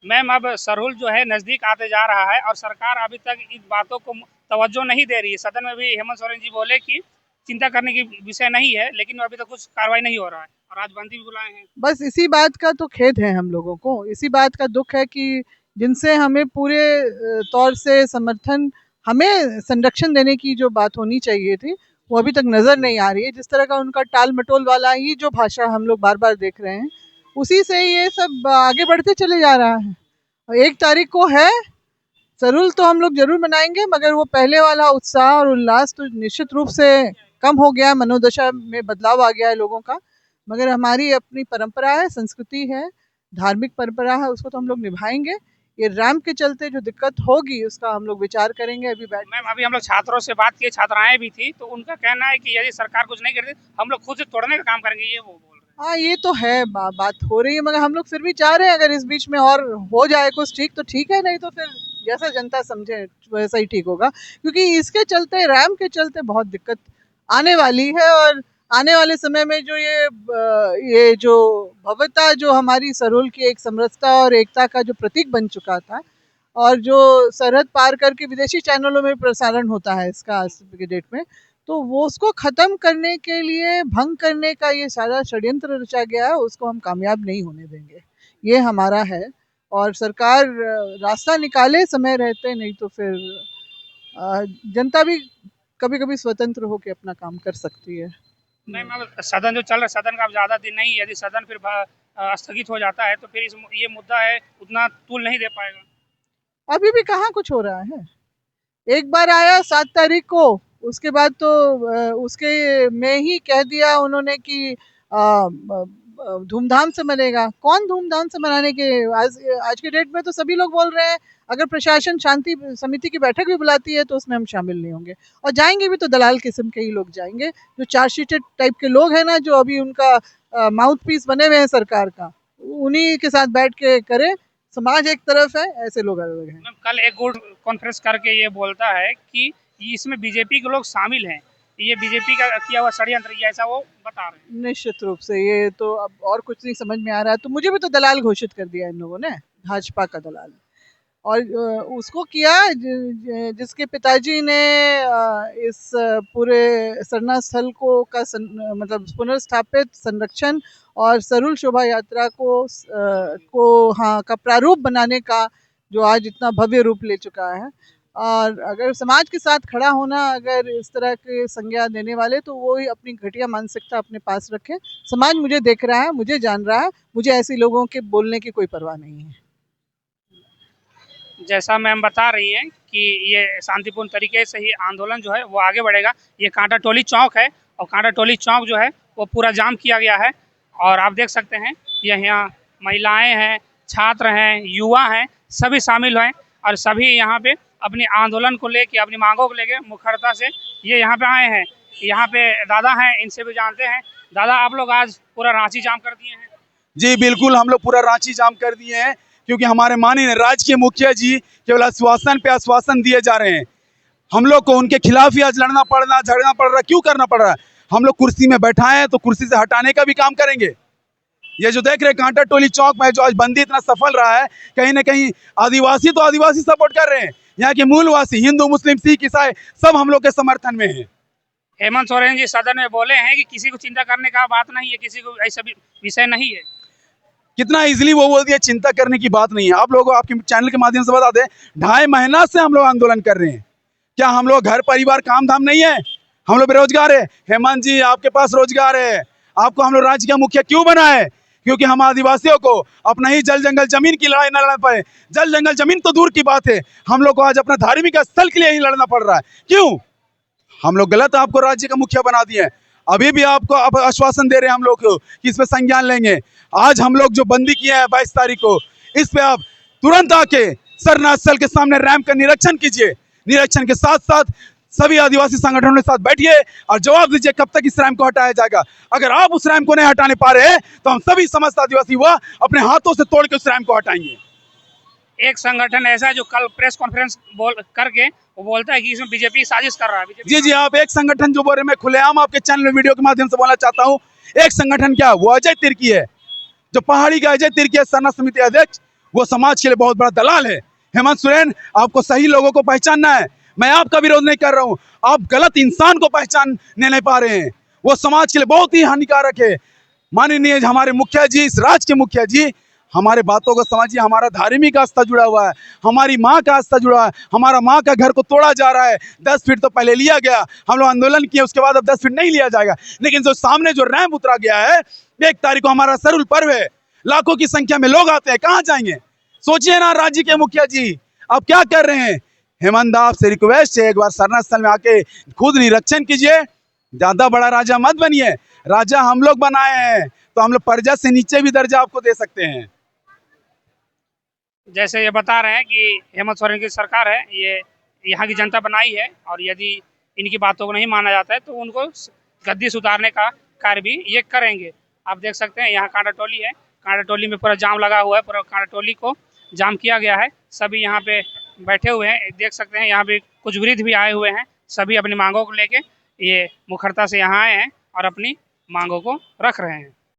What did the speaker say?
Ma'am अब सरहुल जो है नजदीक आते जा रहा है और सरकार अभी तक इन बातों को तवज्जो नहीं दे रही है। सदन में भी हेमंत सोरेन जी बोले कि चिंता करने की विषय नहीं है, लेकिन अभी तक कुछ कार्रवाई नहीं हो रहा है और आज बंदी भी बुलाए हैं। बस इसी बात का तो खेद है हम लोगों को, इसी बात का दुख है कि जिनसे हमें पूरे तौर से समर्थन, हमें संरक्षण देने की जो बात होनी चाहिए थी, वो अभी तक नजर नहीं आ रही है। जिस तरह का उनका टाल मटोल वाला ही जो भाषा हम लोग बार बार देख रहे हैं, उसी से ये सब आगे बढ़ते चले जा रहा है। और 1 तारीख को है जरूर, तो हम लोग जरूर मनाएंगे, मगर वो पहले वाला उत्साह और उल्लास तो निश्चित रूप से कम हो गया है, मनोदशा में बदलाव आ गया है लोगों का। मगर हमारी अपनी परंपरा है, संस्कृति है, धार्मिक परंपरा है, उसको तो हम लोग निभाएंगे। ये रैंप के चलते जो दिक्कत होगी उसका हम लोग विचार करेंगे। अभी बैठ मैम अभी हम लोग छात्रों से बात किए, छात्राएं भी थी, तो उनका कहना है कि यदि सरकार कुछ नहीं करती हम लोग खुद से तोड़ने का काम करेंगे, ये वो बोल रहे हाँ, ये तो है, बात हो रही है, मगर हम लोग फिर भी चाह रहे हैं अगर इस बीच में और हो जाए कुछ ठीक तो ठीक है, नहीं तो फिर जैसा जनता समझे वैसा ही ठीक होगा। क्योंकि इसके चलते, रैम के चलते बहुत दिक्कत आने वाली है। और आने वाले समय में जो ये जो भव्यता जो हमारी सरहुल की एक समरसता और एकता का जो प्रतीक बन चुका था, और जो सरहद पार करके विदेशी चैनलों में प्रसारण होता है इसका आज के डेट में, तो वो उसको खत्म करने के लिए, भंग करने का ये सारा षड्यंत्र रचा गया है, उसको हम कामयाब नहीं होने देंगे। ये हमारा है। और सरकार रास्ता निकाले समय रहते, नहीं तो फिर जनता भी कभी कभी स्वतंत्र होकर अपना काम कर सकती है। मैम अब सदन जो चल रहा है, सदन का अब ज्यादा दिन नहीं है, यदि सदन फिर स्थगित हो जाता है तो फिर ये मुद्दा है उतना तूल नहीं दे पाएगा। अभी भी कहाँ कुछ हो रहा है। एक बार आया 7 तारीख को, उसके बाद तो उसके में ही कह दिया उन्होंने कि धूमधाम से मनेगा। कौन धूमधाम से मनाने के, आज के डेट में तो सभी लोग बोल रहे हैं अगर प्रशासन शांति समिति की बैठक भी बुलाती है तो उसमें हम शामिल नहीं होंगे। और जाएंगे भी तो दलाल किस्म के ही लोग जाएंगे, जो चार्जशीटेड टाइप के लोग हैं ना, जो अभी उनका माउथ पीस बने हुए हैं सरकार का, उन्हीं के साथ बैठ के करे। समाज एक तरफ है, ऐसे लोग अलग हैं। कल एक गुड कॉन्फ्रेंस करके ये बोलता है कि इसमें बीजेपी के लोग शामिल हैं, ये बीजेपी का किया हुआ षड्यंत्र, ये ऐसा वो बता रहे हैं। निश्चित रूप से ये तो अब और कुछ नहीं समझ में आ रहा है। तो मुझे भी तो दलाल घोषित कर दिया इन लोगों ने, भाजपा का दलाल। और उसको किया जिसके पिताजी ने इस पूरे सरना स्थल मतलब पुनर्स्थापित, संरक्षण और सरल शोभा यात्रा को हाँ का प्रारूप बनाने का, जो आज इतना भव्य रूप ले चुका है। और अगर समाज के साथ खड़ा होना, अगर इस तरह के संज्ञा देने वाले, तो वो ही अपनी घटिया मानसिकता अपने पास रखे। समाज मुझे देख रहा है, मुझे जान रहा है, मुझे ऐसे लोगों के बोलने की कोई परवाह नहीं है। जैसा मैम बता रही हैं कि ये शांतिपूर्ण तरीके से ही आंदोलन जो है वो आगे बढ़ेगा। ये कांटा टोली चौक है और कांटा टोली चौक जो है वो पूरा जाम किया गया है। और आप देख सकते हैं यहाँ महिलाएं हैं, छात्र हैं, युवा हैं, सभी शामिल हैं और सभी यहाँ पे अपने आंदोलन को लेके, अपनी मांगों को लेके मुखरता से ये यहाँ पे आए हैं। यहाँ पे दादा हैं, इनसे भी जानते हैं। दादा, आप लोग आज पूरा रांची जाम कर दिए हैं? जी बिल्कुल, हम लोग पूरा रांची जाम कर दिए हैं, क्योंकि हमारे माननीय राज्य के मुखिया जी केवल आश्वासन पे आश्वासन दिए जा रहे हैं। हम लोग को उनके खिलाफ ही आज लड़ना पड़ रहा, झगड़ना पड़ रहा। क्यों करना पड़ रहा है? हम लोग कुर्सी में बैठाए हैं तो कुर्सी से हटाने का भी काम करेंगे। ये जो देख रहे हैं कांटा टोली चौक में जो आज बंदी इतना सफल रहा है, कहीं ना कहीं आदिवासी तो आदिवासी सपोर्ट कर रहे हैं, यहाँ के मूलवासी हिंदू, मुस्लिम, सिख, ईसाई सब हम लोग के समर्थन में है। हेमंत सोरेन जी सदन में बोले हैं कि किसी को चिंता करने का बात नहीं है, किसी को ऐसा विषय नहीं है। कितना इजीली वो बोल दिया, चिंता करने की बात नहीं है। आप लोगों को आपके चैनल के माध्यम से बता दें, 2.5 महीना से हम लोग आंदोलन कर रहे हैं। क्या हम लोग घर परिवार काम धाम नहीं है? हम लोग बेरोजगार है? हेमंत जी, आपके पास रोजगार है। आपको हम लोग राज्य का मुखिया क्यों बना है? क्योंकि हम आदिवासियों को अपना ही जल जंगल जमीन की लड़ाई न लड़ पाए। जल जंगल जमीन तो दूर की बात है, हम लोग को आज अपना धार्मिक स्थल के लिए ही लड़ना पड़ रहा है। क्यों? हम लोग गलत आपको राज्य का मुखिया बना दिए हैं। अभी भी आपको अब आश्वासन दे रहे हैं हम लोग को कि इस पे संज्ञान लेंगे। आज हम लोग जो बंदी किए हैं 22 तारीख को, इस पे आप तुरंत आके सरना स्थल के सामने रैंप का निरीक्षण कीजिए। निरीक्षण के साथ साथ सभी आदिवासी संगठनों के साथ बैठिए और जवाब दीजिए कब तक इस रैंप को हटाया जाएगा। अगर आप उस रैंप को नहीं हटाने पा रहे हैं तो हम सभी समस्त आदिवासी युवा अपने हाथों से तोड़ के उस रैंप को हटाएंगे। एक संगठन ऐसा है जो कल प्रेस कॉन्फ्रेंस करके वो बोलता है कि इसमें बीजेपी साजिश कर रहा है। जी, आप एक संगठन जो बोल रहे, मैं खुलेआम आपके चैनल वीडियो के माध्यम से बोलना चाहता हूँ। एक संगठन क्या, वो अजय तिर्की है, जो पहाड़ी का अजय तिर्की है, सरना समिति अध्यक्ष। वो समाज के लिए बहुत बड़ा दलाल है। हेमंत सोरेन, आपको सही लोगों को पहचानना है। मैं आपका विरोध नहीं कर रहा हूं, आप गलत इंसान को पहचानने नहीं पा रहे हैं। वो समाज के लिए बहुत ही हानिकारक है। माननीय हमारे मुखिया जी, इस राज्य के मुखिया जी, हमारे बातों को समझिए। हमारा धार्मिक आस्था जुड़ा हुआ है, हमारी माँ का आस्था जुड़ा है। हमारा माँ का घर को तोड़ा जा रहा है। 10 फीट तो पहले लिया गया, हम लोग आंदोलन किए, उसके बाद अब 10 फीट नहीं लिया जाएगा। लेकिन जो सामने जो रैंप उतरा गया है, 1 तारीख को हमारा सरुल पर्व है, लाखों की संख्या में लोग आते हैं, कहाँ जाएंगे? सोचिए ना राज्य के मुखिया जी, आप क्या कर रहे हैं? हेमंत दा, आपसे रिक्वेस्ट है, एक बार सरना स्थल में आके खुद निरीक्षण कीजिए। ज्यादा बड़ा राजा मत बनिए, राजा हम लोग बनाए हैं, तो हम लोग प्रजा से नीचे भी दर्जा आपको दे सकते हैं। जैसे ये बता रहे हैं कि हेमंत सोरेन की सरकार है, ये यहाँ की जनता बनाई है, और यदि इनकी बातों को नहीं माना जाता है तो उनको गद्दी से उतारने का कार्य भी ये करेंगे। आप देख सकते हैं यहाँ कांटा टोली है, कांटा टोली में पूरा जाम लगा हुआ है, पूरा कांटा टोली को जाम किया गया है। सभी यहाँ पे बैठे हुए हैं, देख सकते हैं यहाँ पे कुछ वृद्ध भी आए हुए हैं। सभी अपनी मांगों को लेके ये मुखरता से यहाँ आए हैं और अपनी मांगों को रख रहे हैं।